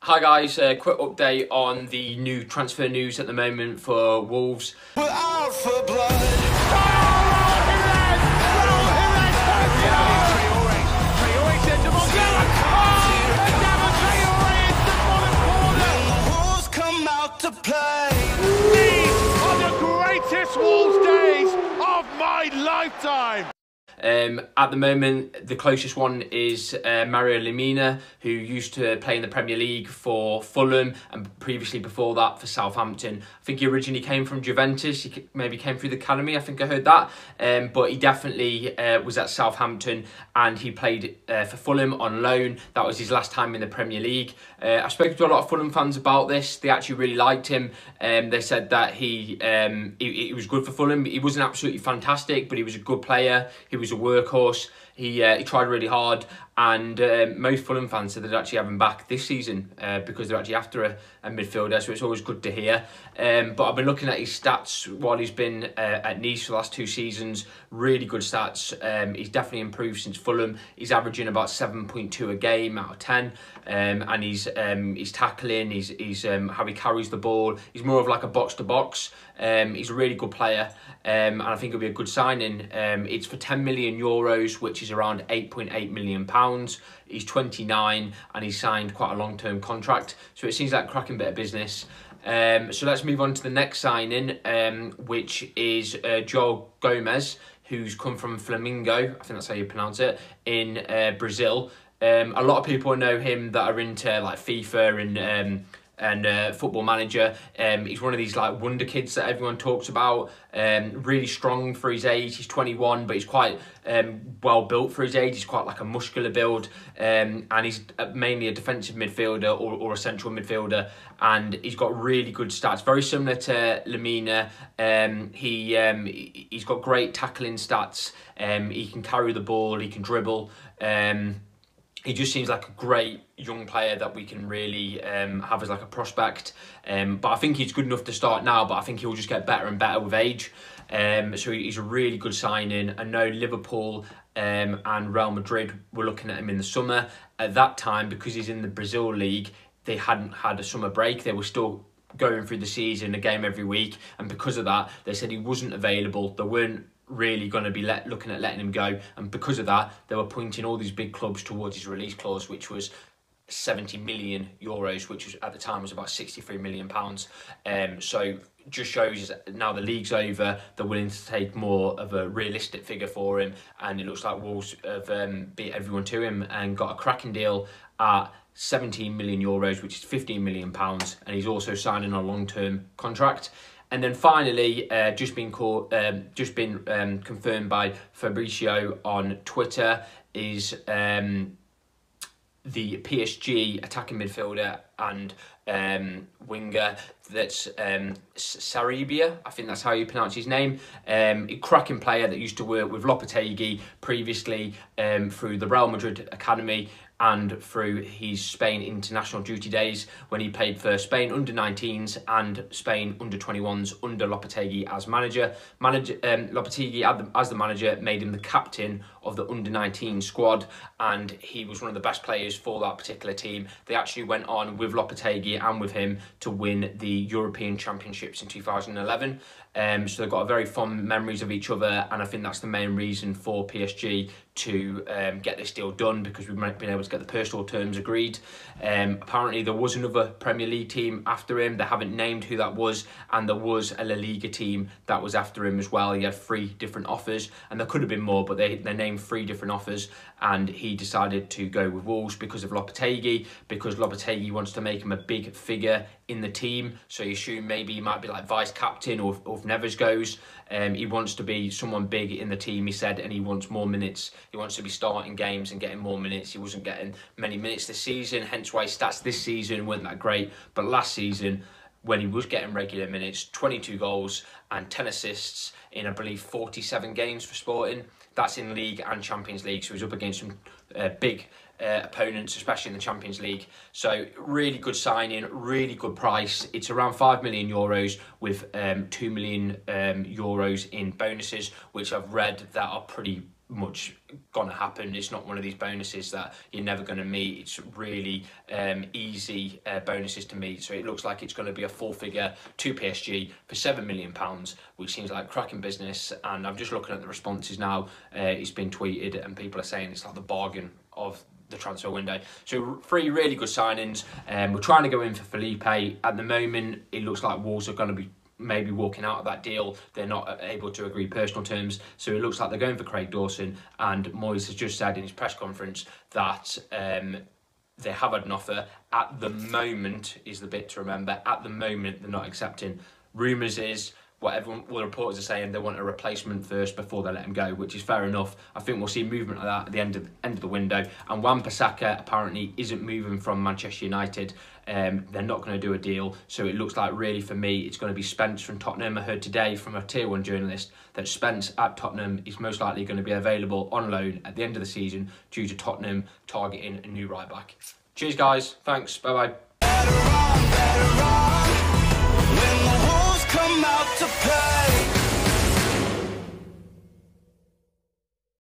Hi guys, quick update on the new transfer news at the moment for Wolves. We're out for blood. To play. These are the greatest Wolves days of my lifetime. At the moment, the closest one is Mario Lemina, who used to play in the Premier League for Fulham and previously before that for Southampton. I think he originally came from Juventus. He maybe came through the academy, I think I heard that. But he definitely was at Southampton and he played for Fulham on loan. That was his last time in the Premier League. I've spoken to a lot of Fulham fans about this. They actually really liked him. They said that he was good for Fulham. He wasn't absolutely fantastic, but he was a good player. He was a workhorse. He tried really hard, and most Fulham fans said they'd actually have him back this season because they're actually after a midfielder, so it's always good to hear. But I've been looking at his stats while he's been at Nice for the last 2 seasons. Really good stats. He's definitely improved since Fulham. He's averaging about 7.2 a game out of 10, and he's tackling, he's how he carries the ball. He's more of like a box-to-box. He's a really good player, and I think it'll be a good signing. It's for €10 million, which is around £8.8 million. He's 29 and he's signed quite a long-term contract, so it seems like a cracking bit of business. So let's move on to the next signing, which is João who's come from Flamengo, I think that's how you pronounce it, in Brazil. A lot of people know him that are into like FIFA and Football Manager. He's one of these like wonder kids that everyone talks about. Really strong for his age. He's 21, but he's quite well built for his age. He's quite like a muscular build, and he's mainly a defensive midfielder or a central midfielder. And he's got really good stats, very similar to Lemina. He's got great tackling stats. He can carry the ball. He can dribble. He just seems like a great young player that we can really have as like a prospect. But I think he's good enough to start now, but I think he'll just get better and better with age. So he's a really good signing. I know Liverpool and Real Madrid were looking at him in the summer. At that time, because he's in the Brazil League, they hadn't had a summer break. They were still going through the season, a game every week. And because of that, they said he wasn't available. They weren't really going to be looking at letting him go, and because of that they were pointing all these big clubs towards his release clause, which was €70 million, which was at the time was about £63 million. So just shows now the league's over, they're willing to take more of a realistic figure for him, and it looks like Wolves have beat everyone to him and got a cracking deal at €17 million, which is £15 million, and he's also signing a long-term contract. And then finally, just been confirmed by Fabrizio on Twitter, is the PSG attacking midfielder and winger, that's Sarabia, I think that's how you pronounce his name. A cracking player that used to work with Lopetegui previously through the Real Madrid academy and through his Spain international duty days when he played for Spain under-19s and Spain under-21s under Lopetegui as manager. Lopetegui, as the manager, made him the captain of the under-19 squad, and he was one of the best players for that particular team. They actually went on with Lopetegui and with him to win the European Championships in 2011. So they've got very fond memories of each other, and I think that's the main reason for PSG to get this deal done, because we've been able to get the personal terms agreed. Apparently there was another Premier League team after him. They haven't named who that was, and there was a La Liga team that was after him as well. He had 3 different offers, and there could have been more, but they named 3 different offers, and he decided to go with Wolves because of Lopetegui, because Lopetegui wants to make him a big figure in the team. So you assume maybe he might be like vice captain, or if Neves goes, he wants to be someone big in the team, he said, and he wants more minutes. He wants to be starting games and getting more minutes. He wasn't getting many minutes this season, hence why his stats this season weren't that great. But last season, when he was getting regular minutes, 22 goals and 10 assists in, I believe, 47 games for Sporting. That's in League and Champions League, so he's up against some big opponents, especially in the Champions League. So really good signing, really good price. It's around €5 million with €2 million in bonuses, which I've read that are pretty much going to happen. It's not one of these bonuses that you're never going to meet. It's really easy bonuses to meet. So it looks like it's going to be a full figure to PSG for £7 million, which seems like cracking business. And I'm just looking at the responses now. It's been tweeted and people are saying it's like the bargain of the transfer window. So 3 really good signings. We're trying to go in for Felipe. At the moment, it looks like Wolves are going to be maybe walking out of that deal. They're not able to agree personal terms, so it looks like they're going for Craig Dawson. And Moyes has just said in his press conference that they have had an offer. At the moment is the bit to remember. At the moment, they're not accepting. Rumours is what everyone, all the reporters are saying, they want a replacement first before they let him go, which is fair enough. I think we'll see movement like that at the end of the window. And Wan-Bissaka apparently isn't moving from Manchester United. They're not going to do a deal, so it looks like really for me it's going to be Spence from Tottenham. I heard today from a Tier 1 journalist that Spence at Tottenham is most likely going to be available on loan at the end of the season due to Tottenham targeting a new right back. Cheers guys, thanks, bye bye.